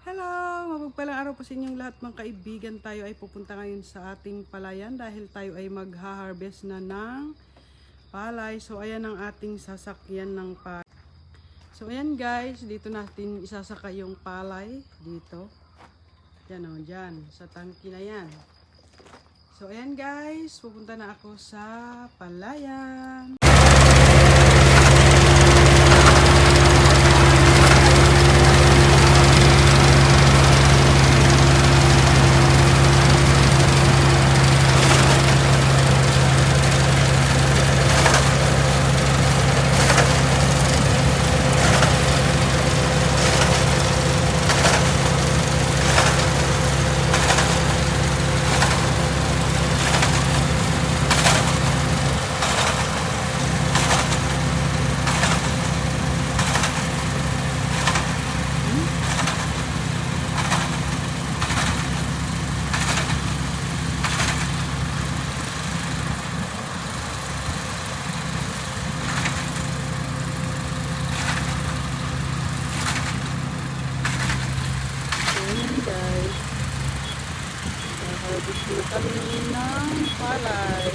Hello! Mapagpalang araw po sa inyong lahat mga kaibigan. Tayo ay pupunta ngayon sa ating palayan dahil tayo ay magha-harvest na ng palay. So ayan ang ating sasakyan ng palay. So ayan guys, dito natin isasaka yung palay dito. Yan o, dyan, sa tangki na yan. So ayan guys, pupunta na ako sa palayan. Guys, harvest na kami ng palay.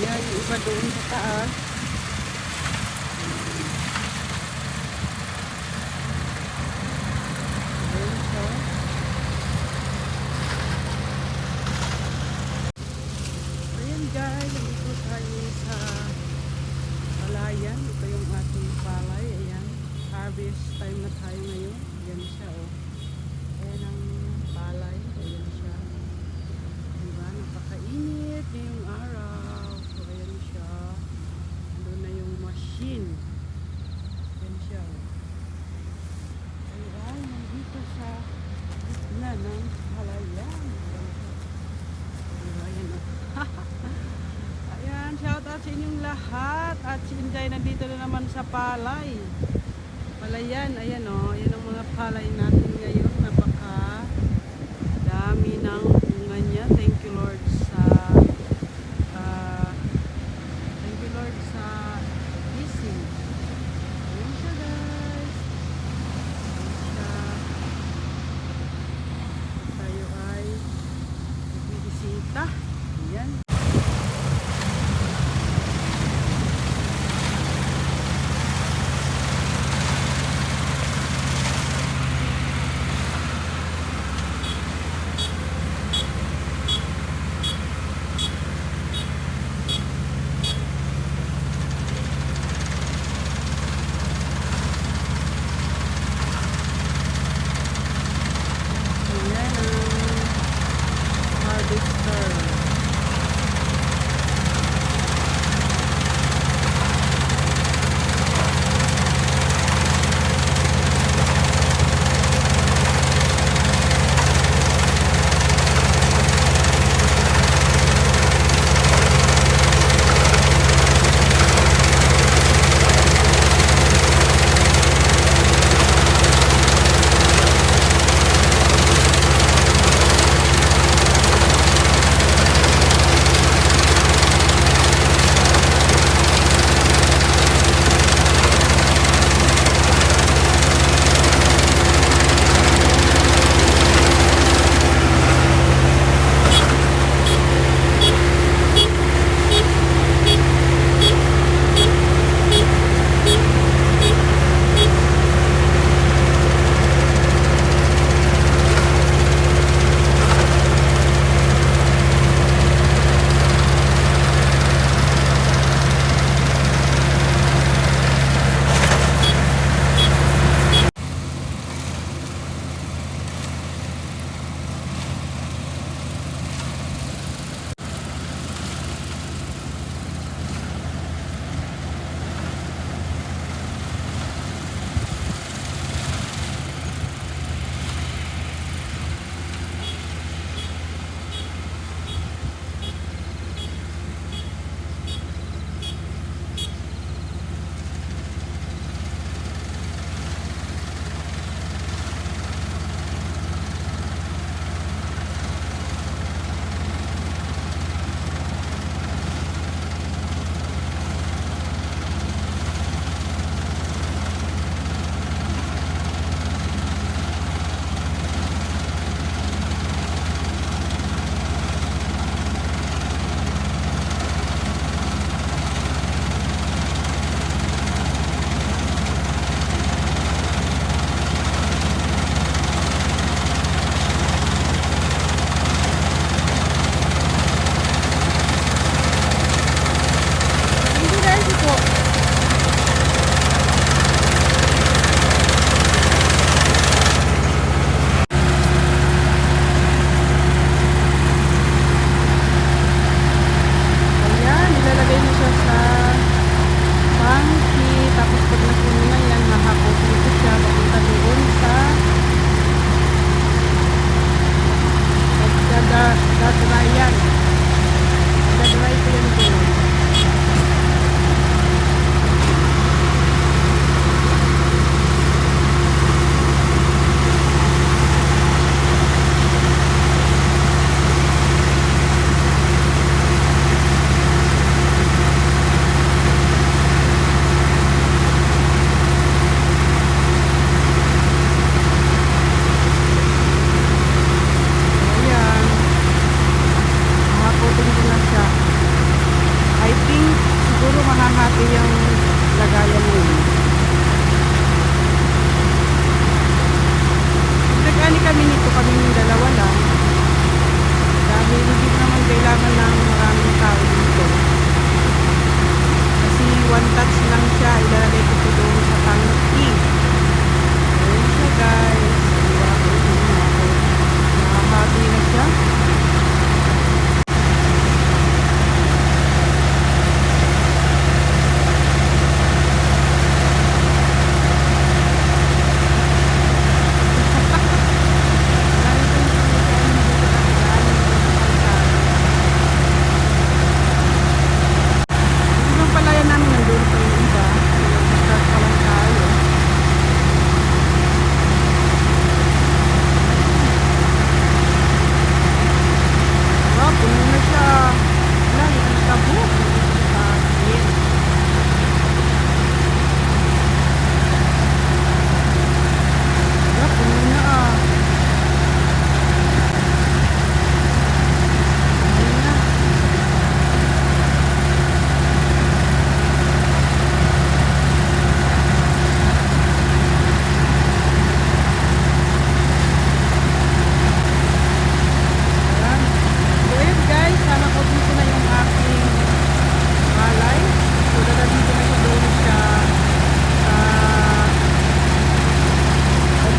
Yan, yung iba doon sa taas. Ayan siya. Ayan guys, dito tayo sa palayan. Ito yung ating palay. Ayan, harvest time na tayo ngayon. Ayan siya oh. Ayan ang palay. Ayan siya. Diba? Napakainit ngayong araw. So ayan siya. Doon na yung machine. Ayan siya oh. Ayan, nandito sa gitna ng palayan. Ayan siya. Diba? Ayan oh. Ayan, shout out sa inyong lahat. At si Inday nandito na naman sa palay. Palayan, ayan o, ayan ang mga palay natin ngayon, napaka dami ng bunga niya. Thank you Lord sa blessing. Ayan siya guys. Ayan siya. Tayo ay nagbibisita. Ayan.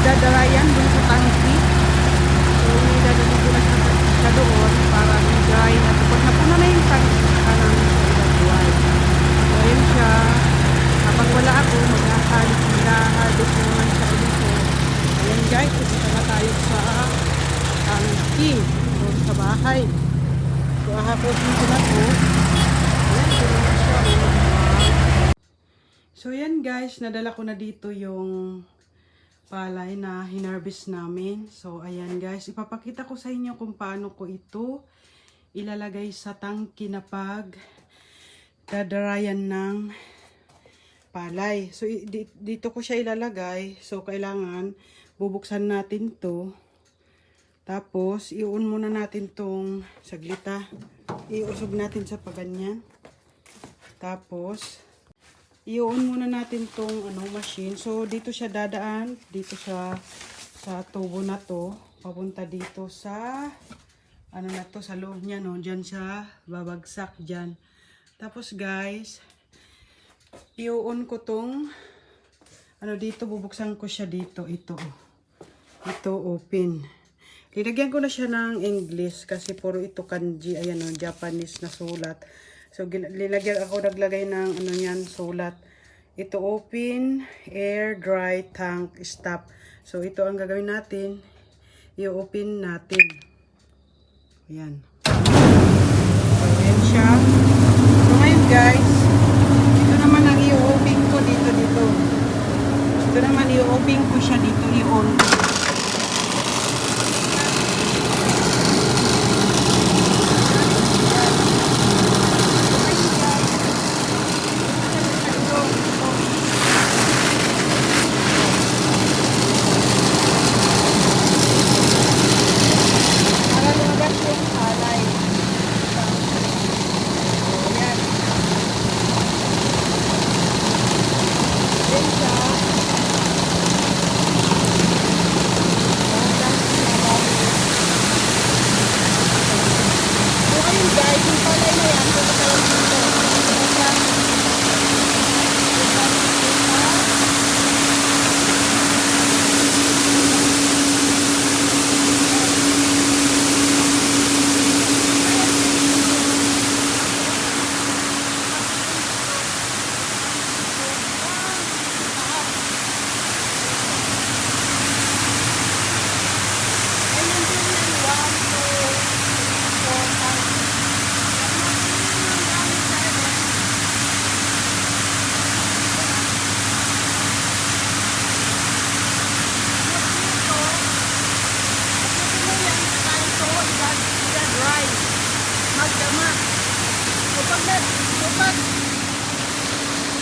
dadarayan dun sa tangki. So, idadalhin ko na siya doon para dry na. Pag napuna na yung tangki, saka namin siya idadry. So, ayun siya. Kapag wala ako, mag-harvest naman siya ulit. So, ayan guys, pupunta na tayo sa tangki. So, sa bahay. So, ahaposin ko na po. Ayan, naman siya. So, yan guys, nadala ko na dito yung palay na hinarvest namin. So, ayan guys, ipapakita ko sa inyo kung paano ko ito ilalagay sa tangki na pag dadarayan ng palay. So, dito ko siya ilalagay. So, kailangan bubuksan natin to. Tapos, i-on muna natin tong saglita. Iusog natin sa paganyan. Tapos, i-on muna natin tong machine. So, dito siya dadaan. Dito siya sa tubo na to. Papunta dito sa sa loob niya, no? Diyan siya babagsak dyan. Tapos, guys, i-on ko tong dito, bubuksan ko siya dito. Ito open. Lilagyan ko na siya ng English kasi puro ito kanji. Ayan, Japanese na sulat. So, naglagay ng sulat. Ito open, air, dry, tank, stop. So, ito ang gagawin natin. I-open natin. Ayan. So, ayan siya. So, ngayon guys, ito naman ang i-open ko dito. Ito naman i-open ko siya dito. I-on.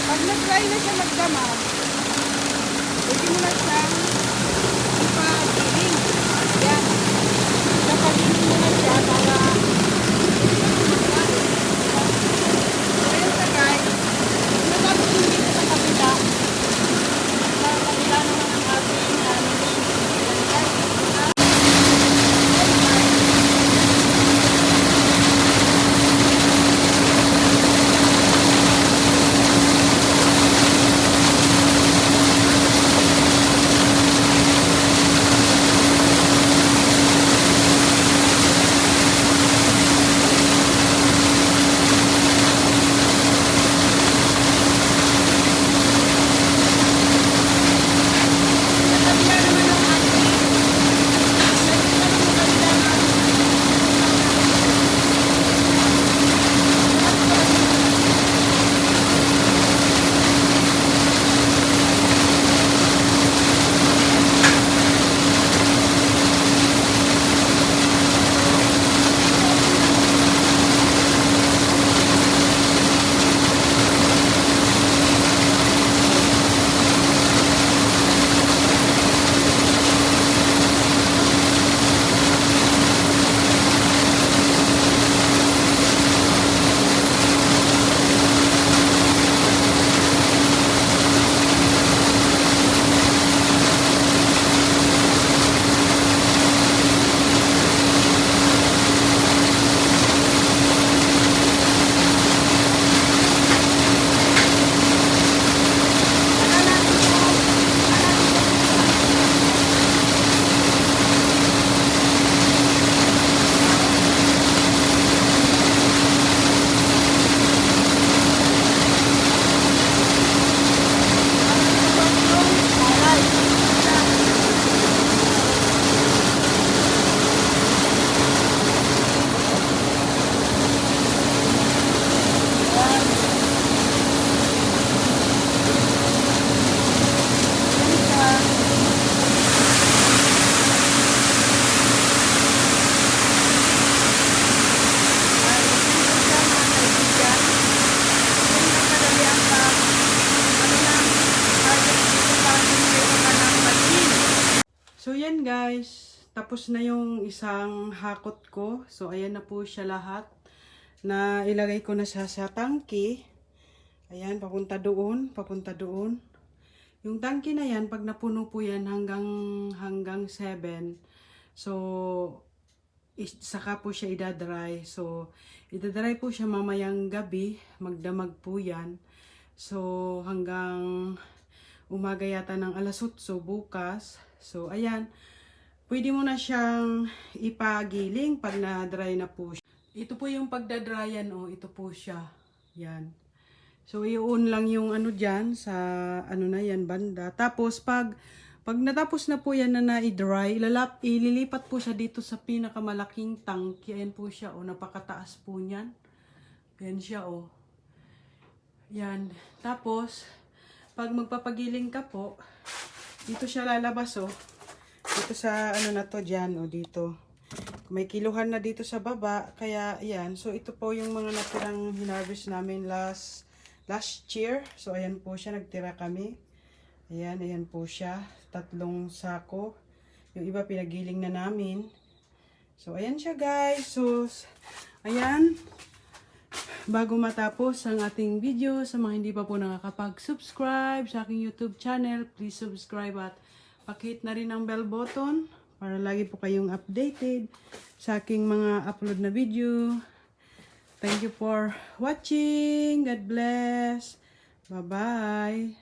Pag nag-dry na siya magdama, pwede mo na siyang ipagiling. Yan. Napagiling mo na siya para so, ayun sa guys. Natapos yung dito sa kabila. Sa kabila naman ang ating So yan guys, tapos na yung isang hakot ko. So ayan na po siya lahat. Na ilagay ko na sa tangke. Ayan, papunta doon, papunta doon. Yung tangke na yan, pag napuno po yan hanggang 7. So saka po siya idadry. So idadry po siya mamayang gabi, magdamag po yan. So hanggang umaga yata ng alas 8 bukas. So ayan, pwede mo na siyang ipagiling pag na-dry na po siya. Ito po yung pagdadryan, oh, ito po siya. Yan. So i-on lang yung ano diyan sa ano na yan banda. Tapos pag natapos na po yan na na-dry, ililipat po siya dito sa pinakamalaking tangke. Ayan po siya, oh, napakataas po niyan. Yan siya, oh. Yan. Tapos pag magpapagiling ka po, dito siya lalabas, oh. Dito sa ano na to diyan, oh, dito. May kiluhan na dito sa baba, kaya yan. So ito po yung mga natirang hinarvest namin last year. So ayan po siya, nagtira kami. Ayan po siya. 3 sako. Yung iba pinagiling na namin. So ayan siya guys. So ayan. Bago matapos ang ating video, sa mga hindi pa po nakakapag-subscribe sa aking YouTube channel, please subscribe at pakihit na rin ang bell button para lagi po kayong updated sa aking mga upload na video. Thank you for watching. God bless. Bye-bye.